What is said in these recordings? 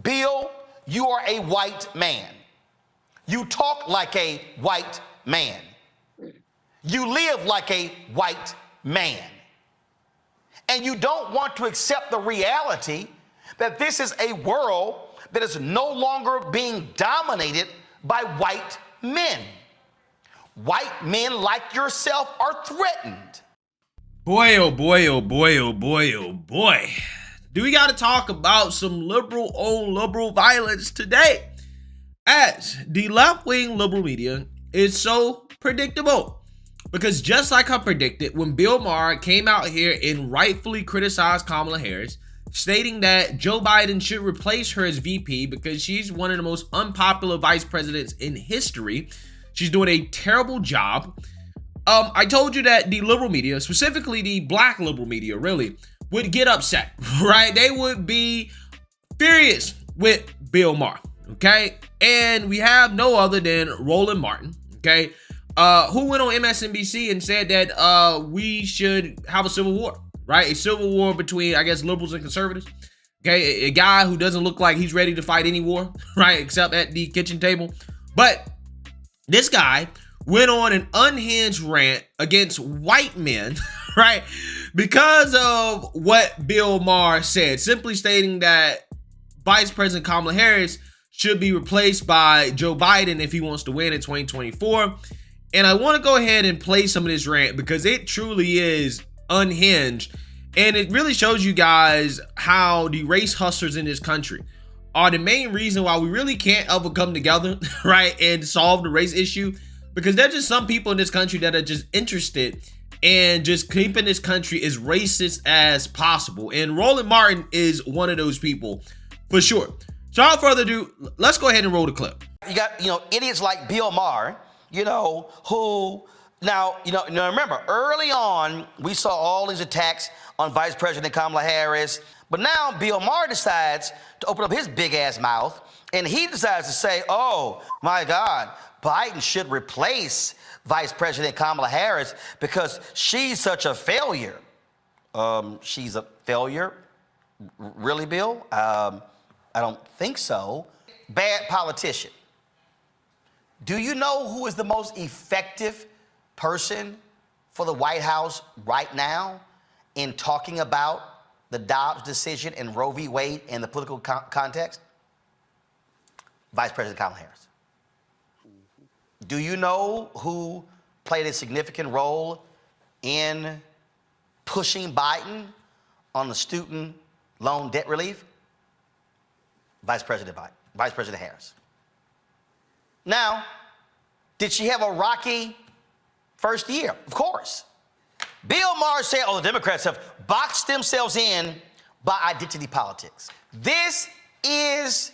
Bill, you are a white man. You talk like a white man. You live like a white man. And you don't want to accept the reality that this is a world that is no longer being dominated by white men. White men like yourself are threatened. Boy, oh boy, oh boy, oh boy, oh boy. Do we got to talk about some liberal on liberal violence today? As the left-wing liberal media is so predictable. Because just like I predicted, when Bill Maher came out here and rightfully criticized Kamala Harris, stating that Joe Biden should replace her as VP because she's one of the most unpopular vice presidents in history. She's doing a terrible job. I told you that the liberal media, specifically the black liberal media, really would get upset, right? They would be furious with Bill Maher, okay? And we have no other than Roland Martin, okay, who went on MSNBC and said that we should have a civil war, right? A civil war between, I guess, liberals and conservatives, okay? A guy who doesn't look like he's ready to fight any war, right, except at the kitchen table. But this guy went on an unhinged rant against white men, right? Because of what Bill Maher said, simply stating that Vice President Kamala Harris should be replaced by Joe Biden if he wants to win in 2024. And I want to go ahead and play some of this rant because it truly is unhinged. And it really shows you guys how the race hustlers in this country are the main reason why we really can't ever come together, right, and solve the race issue. Because there's just some people in this country that are just interested in just keeping this country as racist as possible. And Roland Martin is one of those people for sure. So without further ado, let's go ahead and roll the clip. You got, idiots like Bill Maher, who now, remember early on, we saw all these attacks on Vice President Kamala Harris. But now Bill Maher decides to open up his big ass mouth and he decides to say, oh my God, Biden should replace Vice President Kamala Harris because she's such a failure. She's a failure? Really, Bill? I don't think so. Bad politician. Do you know who is the most effective person for the White House right now in talking about the Dobbs decision and Roe v. Wade in the political context? Vice President Kamala Harris. Do you know who played a significant role in pushing Biden on the student loan debt relief? Vice President Biden, Vice President Harris. Now, did she have a rocky first year? Of course. Bill Maher said, the Democrats have boxed themselves in by identity politics. This is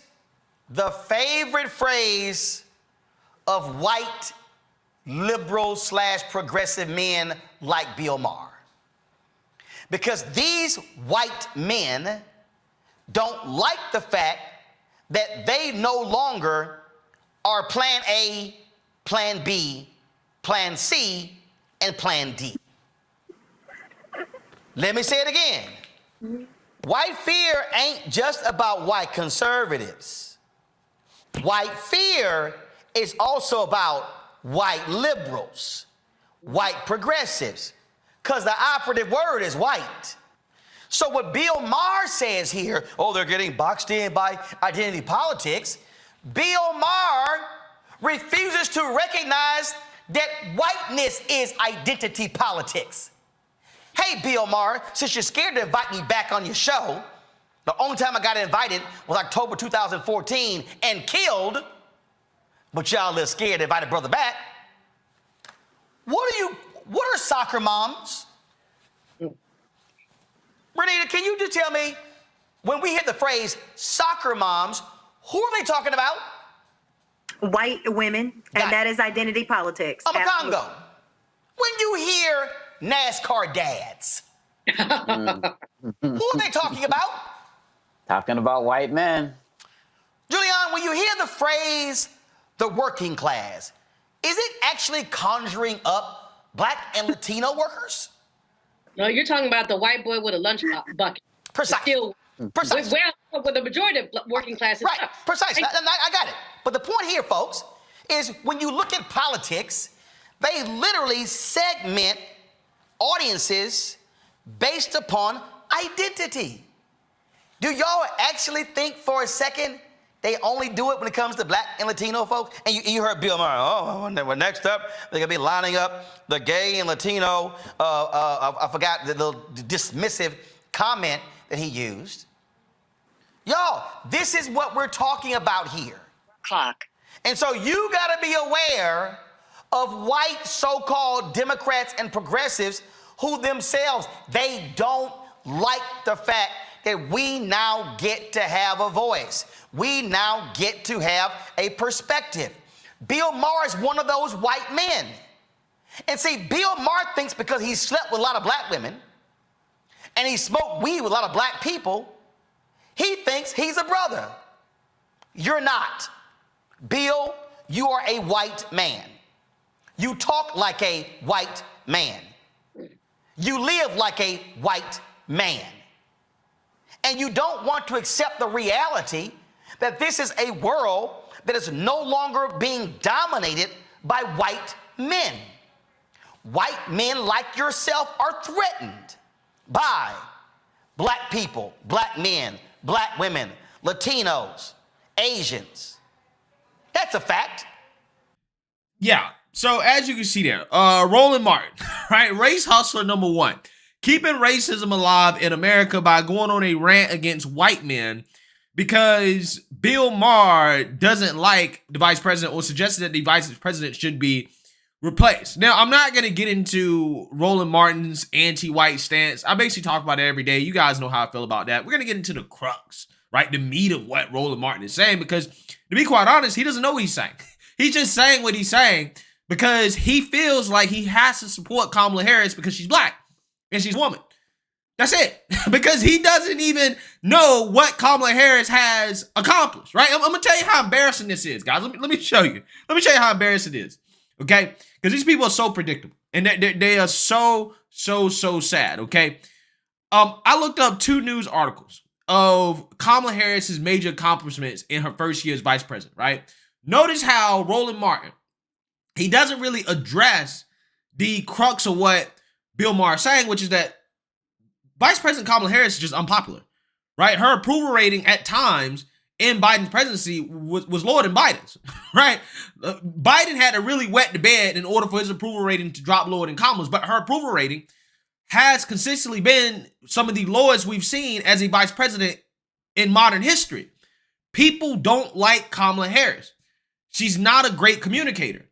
the favorite phrase of white liberal / progressive men like Bill Maher. Because these white men don't like the fact that they no longer are plan A, plan B, plan C, and plan D. Let me say it again. White fear ain't just about white conservatives. White fear is also about white liberals, white progressives, because the operative word is white. So what Bill Maher says here, they're getting boxed in by identity politics. Bill Maher refuses to recognize that whiteness is identity politics. Hey, Bill Maher, since you're scared to invite me back on your show, the only time I got invited was October 2014 and killed, but y'all a little scared to invite a brother back. What are soccer moms? Renita, can you just tell me, when we hit the phrase soccer moms, who are they talking about? White women, and that is identity politics. I'm a Congo. When you hear NASCAR dads, who are they talking about? Talking about white men. Julian, when you hear the phrase the working class, is it actually conjuring up black and Latino workers? No, you're talking about the white boy with a lunch bucket. Precisely. Precisely. Well, the majority of working class is Right, tough. precisely. Right? I got it. But the point here, folks, is when you look at politics, they literally segment audiences based upon identity. Do y'all actually think for a second they only do it when it comes to black and Latino folks? And you heard Bill Maher, well, next up, they're going to be lining up the gay and Latino, I forgot the little dismissive comment that he used. Y'all, this is what we're talking about here. Clock. And so you got to be aware of white so-called Democrats and progressives who themselves, they don't like the fact that we now get to have a voice. We now get to have a perspective. Bill Maher is one of those white men. And see, Bill Maher thinks because he slept with a lot of black women and he smoked weed with a lot of black people, he thinks he's a brother. You're not. Bill, you are a white man. You talk like a white man. You live like a white man. And you don't want to accept the reality that this is a world that is no longer being dominated by white men. White men like yourself are threatened by black people, black men, black women, Latinos, Asians. That's a fact. Yeah. So as you can see there, Roland Martin, right? Race hustler number one, keeping racism alive in America by going on a rant against white men because Bill Maher doesn't like the vice president or suggested that the vice president should be replaced. Now, I'm not going to get into Roland Martin's anti-white stance. I basically talk about it every day. You guys know how I feel about that. We're going to get into the crux, right? The meat of what Roland Martin is saying, because to be quite honest, he doesn't know what he's saying. He's just saying what he's saying because he feels like he has to support Kamala Harris because she's black and she's a woman. That's it. Because he doesn't even know what Kamala Harris has accomplished, right? I'm going to tell you how embarrassing this is, guys. Let me show you. Let me show you how embarrassing it is, okay? Because these people are so predictable. And they are so sad, okay? I looked up 2 news articles of Kamala Harris's major accomplishments in her first year as vice president, right? Notice how Roland Martin, he doesn't really address the crux of what Bill Maher is saying, which is that Vice President Kamala Harris is just unpopular, right? Her approval rating at times in Biden's presidency was lower than Biden's, right? Biden had to really wet the bed in order for his approval rating to drop lower than Kamala's, but her approval rating has consistently been some of the lowest we've seen as a vice president in modern history. People don't like Kamala Harris. She's not a great communicator.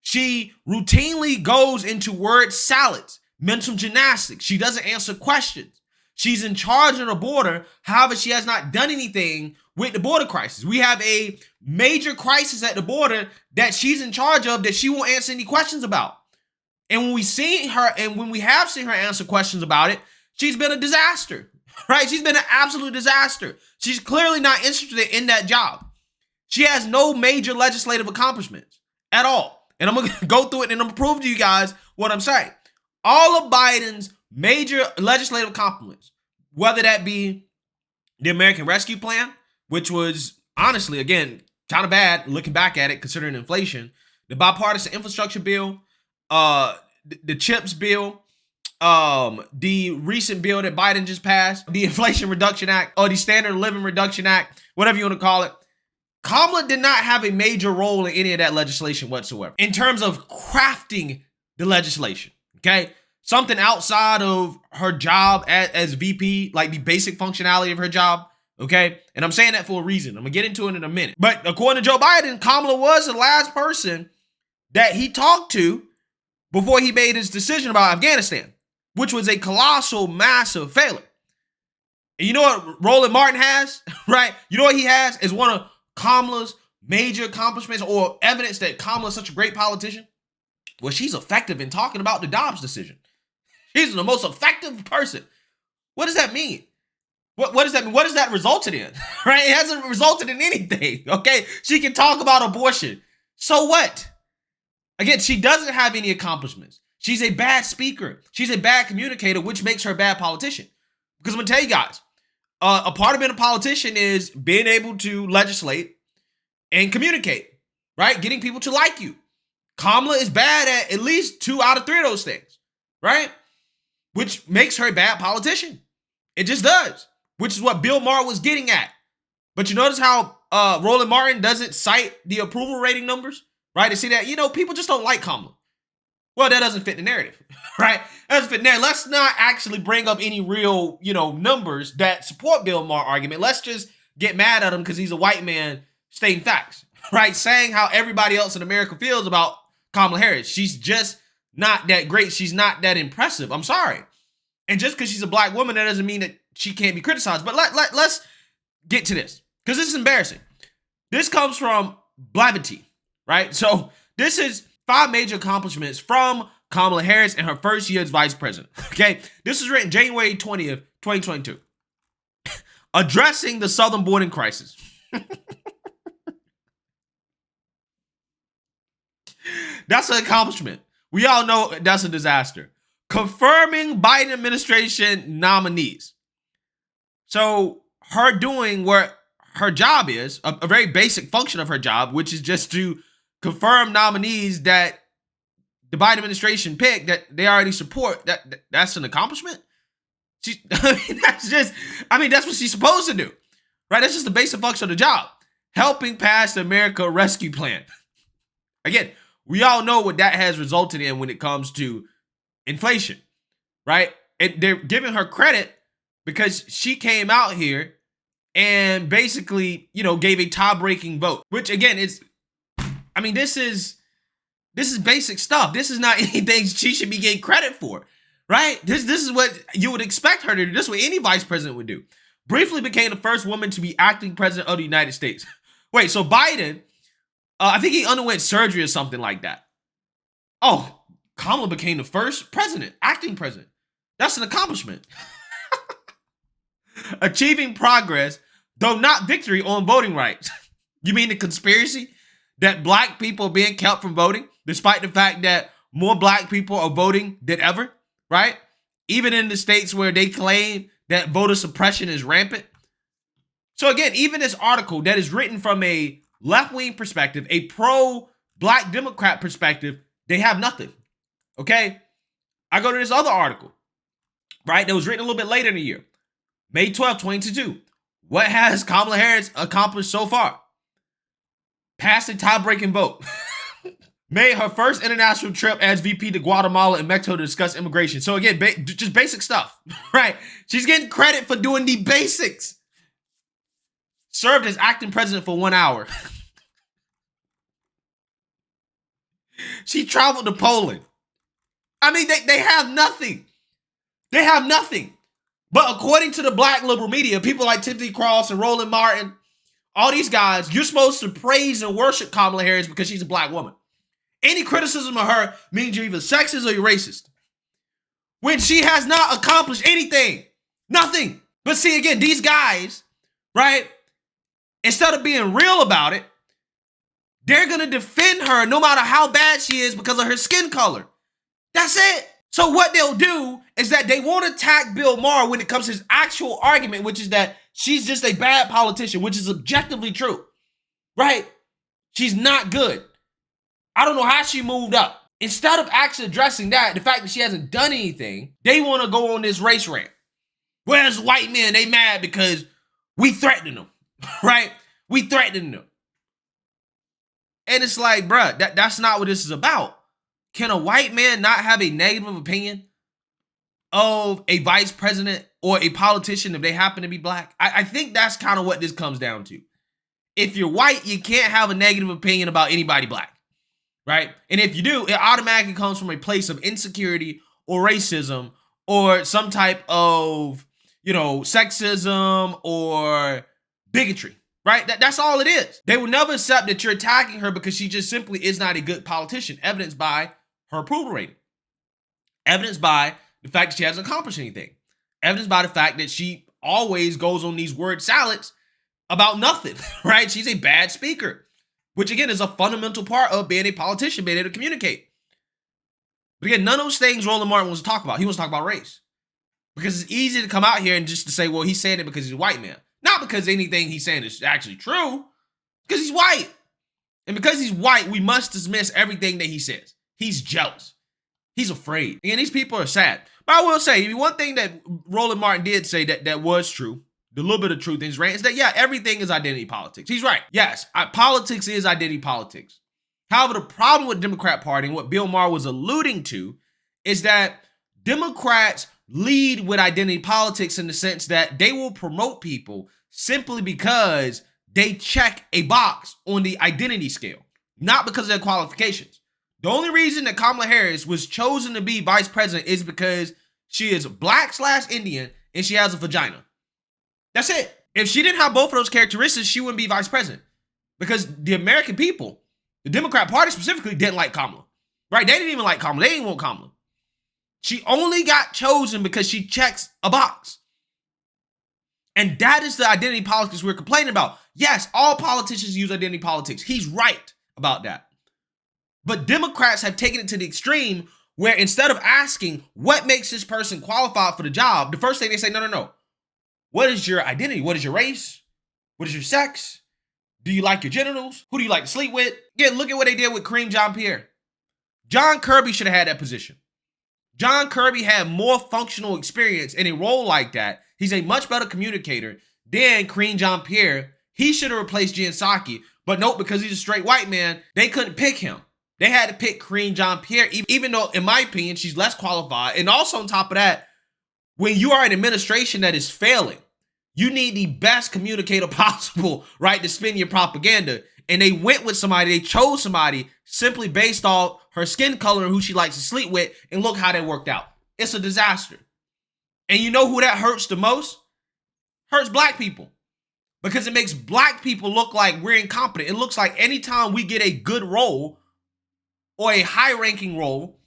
She routinely goes into word salads, mental gymnastics. She doesn't answer questions. She's in charge of the border. However, she has not done anything with the border crisis. We have a major crisis at the border that she's in charge of that she won't answer any questions about. And when we have seen her answer questions about it, she's been a disaster, right? She's been an absolute disaster. She's clearly not interested in that job. She has no major legislative accomplishments at all. And I'm going to go through it and I'm going to prove to you guys what I'm saying. All of Biden's major legislative accomplishments, whether that be the American Rescue Plan, which was honestly, again, kind of bad looking back at it, considering inflation, the bipartisan infrastructure bill, the CHIPS bill, the recent bill that Biden just passed, the Inflation Reduction Act, or the Standard of Living Reduction Act, whatever you want to call it. Kamala did not have a major role in any of that legislation whatsoever in terms of crafting the legislation, okay? Something outside of her job as VP, like the basic functionality of her job, okay? And I'm saying that for a reason. I'm going to get into it in a minute. But according to Joe Biden, Kamala was the last person that he talked to before he made his decision about Afghanistan, which was a colossal, massive failure. And you know what Roland Martin has, right? You know what he has is one of Kamala's major accomplishments or evidence that Kamala is such a great politician? Well, she's effective in talking about the Dobbs decision. She's the most effective person. What does that mean? What does that mean? What has that resulted in? Right? It hasn't resulted in anything. Okay? She can talk about abortion. So what? Again, she doesn't have any accomplishments. She's a bad speaker. She's a bad communicator, which makes her a bad politician. Because I'm going to tell you guys, a part of being a politician is being able to legislate and communicate, right? Getting people to like you. Kamala is bad at least 2 out of 3 of those things, right? Which makes her a bad politician. It just does, which is what Bill Maher was getting at. But you notice how Roland Martin doesn't cite the approval rating numbers, right? To see that, people just don't like Kamala. Well, that doesn't fit the narrative, right? That doesn't fit the narrative. Let's not actually bring up any real, numbers that support Bill Maher argument. Let's just get mad at him because he's a white man stating facts, right? Saying how everybody else in America feels about Kamala Harris. She's just not that great. She's not that impressive. I'm sorry. And just because she's a black woman, that doesn't mean that she can't be criticized. But let's get to this, because this is embarrassing. This comes from Blavity, right? So this is 5 major accomplishments from Kamala Harris in her first year as vice president. Okay, this is written January 20th, 2022. Addressing the Southern border crisis. That's an accomplishment. We all know that's a disaster. Confirming Biden administration nominees. So her doing what her job is, a very basic function of her job, which is just to confirm nominees that the Biden administration picked that they already support. That's an accomplishment. That's what she's supposed to do, right? That's just the basic function of the job. Helping pass the America Rescue Plan. Again, we all know what that has resulted in when it comes to inflation, right? They're giving her credit because she came out here and basically, gave a tie-breaking vote, which again is, this is basic stuff. This is not anything she should be getting credit for, right? This is what you would expect her to do. This is what any vice president would do. Briefly became the first woman to be acting president of the United States. Wait, so Biden, I think he underwent surgery or something like that. Oh, Kamala became the first president, acting president. That's an accomplishment. Achieving progress, though not victory, on voting rights. You mean the conspiracy that black people are being kept from voting, despite the fact that more black people are voting than ever, right? Even in the states where they claim that voter suppression is rampant. So again, even this article that is written from a left-wing perspective, a pro-black Democrat perspective, they have nothing, okay? I go to this other article, right, that was written a little bit later in the year. May 12, 2022. What has Kamala Harris accomplished so far? Passed a tie-breaking vote. Made her first international trip as VP to Guatemala and Mexico to discuss immigration. So again, just basic stuff, right? She's getting credit for doing the basics. Served as acting president for 1 hour. She traveled to Poland. They have nothing. They have nothing. But according to the black liberal media, people like Tiffany Cross and Roland Martin, all these guys, you're supposed to praise and worship Kamala Harris because she's a black woman. Any criticism of her means you're either sexist or you're racist. When she has not accomplished anything. Nothing. But see, again, these guys, right, instead of being real about it, they're going to defend her no matter how bad she is because of her skin color. That's it. So what they'll do is that they won't attack Bill Maher when it comes to his actual argument, which is that she's just a bad politician, which is objectively true, right? She's not good. I don't know how she moved up. Instead of actually addressing that, the fact that she hasn't done anything, they want to go on this race rant. Whereas white men, they mad because we threatened them, right? We threatened them. And it's like, bruh, that's not what this is about. Can a white man not have a negative opinion of a vice president or a politician if they happen to be black? I think that's kind of what this comes down to. If you're white, you can't have a negative opinion about anybody black, right? And if you do, it automatically comes from a place of insecurity or racism or some type of, sexism or bigotry, right? That's all it is. They will never accept that you're attacking her because she just simply is not a good politician, evidenced by her approval rating, evidenced by the fact that she hasn't accomplished anything, evidenced by the fact that she always goes on these word salads about nothing, right? She's a bad speaker, which again is a fundamental part of being a politician, being able to communicate. But again, none of those things Roland Martin wants to talk about. He wants to talk about race. Because it's easy to come out here and just to say, well, he's saying it because he's a white man. Not because anything he's saying is actually true, because he's white. And because he's white, we must dismiss everything that he says. He's jealous. He's afraid. And these people are sad. But I will say, one thing that Roland Martin did say that was true, the little bit of truth in his rant, is that, yeah, everything is identity politics. He's right. Yes, politics is identity politics. However, the problem with the Democrat Party and what Bill Maher was alluding to is that Democrats lead with identity politics in the sense that they will promote people simply because they check a box on the identity scale, not because of their qualifications. The only reason that Kamala Harris was chosen to be vice president is because she is Black/Indian and she has a vagina. That's it. If she didn't have both of those characteristics, she wouldn't be vice president, because the American people, the Democrat Party specifically, didn't like Kamala, right? They didn't even like Kamala. They didn't want Kamala. She only got chosen because she checks a box. And that is the identity politics we're complaining about. Yes, all politicians use identity politics. He's right about that. But Democrats have taken it to the extreme where instead of asking what makes this person qualified for the job, the first thing they say, no. What is your identity? What is your race? What is your sex? Do you like your genitals? Who do you like to sleep with? Again, look at what they did with Kareem Jean-Pierre. John Kirby should have had that position. John Kirby had more functional experience in a role like that. He's a much better communicator than Kareem Jean-Pierre. He should have replaced Jen Psaki, but nope, because he's a straight white man, they couldn't pick him. They had to pick Kareem Jean-Pierre, even though, in my opinion, she's less qualified. And also on top of that, when you are an administration that is failing, you need the best communicator possible, right, to spin your propaganda. And they went with somebody, they chose somebody simply based off her skin color and who she likes to sleep with, and look how that worked out. It's a disaster. And you know who that hurts the most? Hurts Black people. Because it makes Black people look like we're incompetent. It looks like anytime we get a good role or a high-ranking role,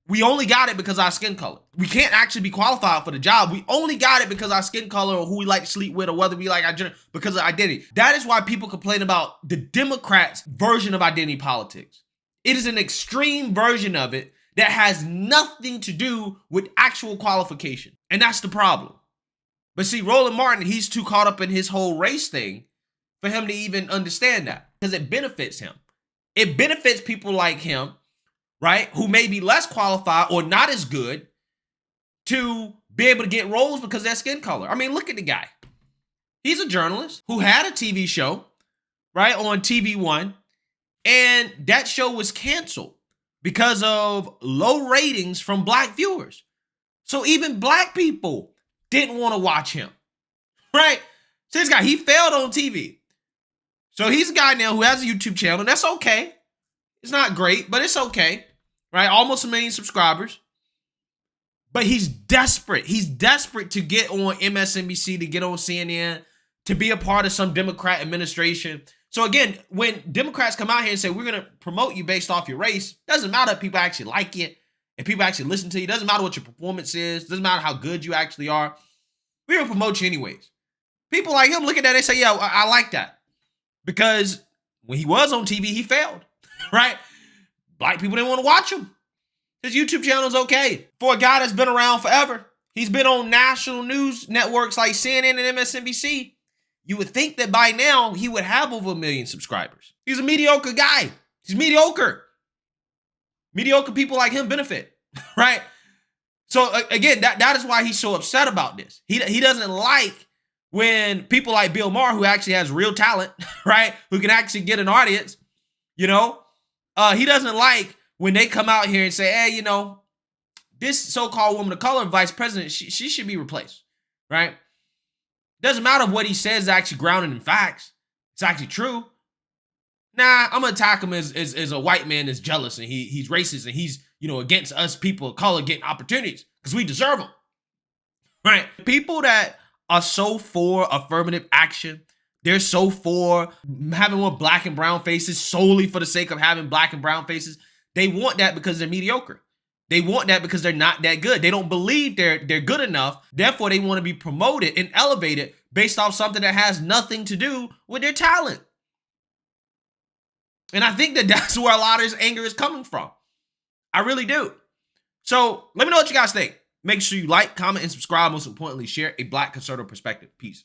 we only got it because of our skin color. We can't actually be qualified for the job. We only got it because of our skin color or who we like to sleep with or whether we like our gender, because of identity. That is why people complain about the Democrats' version of identity politics. It is an extreme version of it that has nothing to do with actual qualification. And that's the problem. But see, Roland Martin, he's too caught up in his whole race thing for him to even understand that, because it benefits him. It benefits people like him, right, who may be less qualified or not as good to be able to get roles because of their skin color. I mean, look at the guy. He's a journalist who had a TV show, right, on TV One, and that show was canceled because of low ratings from Black viewers. So even Black people didn't want to watch him, right? So this guy, he failed on TV. So he's a guy now who has a YouTube channel. That's okay. It's not great, but it's okay, right? Almost 1 million subscribers. But he's desperate. He's desperate to get on MSNBC, to get on CNN, to be a part of some Democrat administration. So again, when Democrats come out here and say, we're going to promote you based off your race, doesn't matter if people actually like it, if people actually listen to you, doesn't matter what your performance is, doesn't matter how good you actually are, we're going to promote you anyways. People like him look at that, they say, yeah, I like that. Because when he was on TV, he failed, right? Black people didn't want to watch him. His YouTube channel is okay. For a guy that's been around forever, he's been on national news networks like CNN and MSNBC. You would think that by now he would have over 1 million subscribers. He's a mediocre guy. He's mediocre. Mediocre people like him benefit, right? So again, that is why he's so upset about this. He doesn't like when people like Bill Maher, who actually has real talent, right, who can actually get an audience, you know, he doesn't like when they come out here and say, hey, you know, this so-called woman of color vice president, she should be replaced, right? Doesn't matter what he says is actually grounded in facts. It's actually true. Nah, I'm gonna attack him as a white man that's jealous and he's racist and he's, you know, against us people of color getting opportunities because we deserve them, right? People that are so for affirmative action, they're so for having more Black and brown faces solely for the sake of having Black and brown faces. They want that because they're mediocre. They want that because they're not that good. They don't believe they're good enough. Therefore, they want to be promoted and elevated based off something that has nothing to do with their talent. And I think that that's where a lot of this anger is coming from. I really do. So let me know what you guys think. Make sure you like, comment, and subscribe. Most importantly, share a Black conservative perspective. Peace.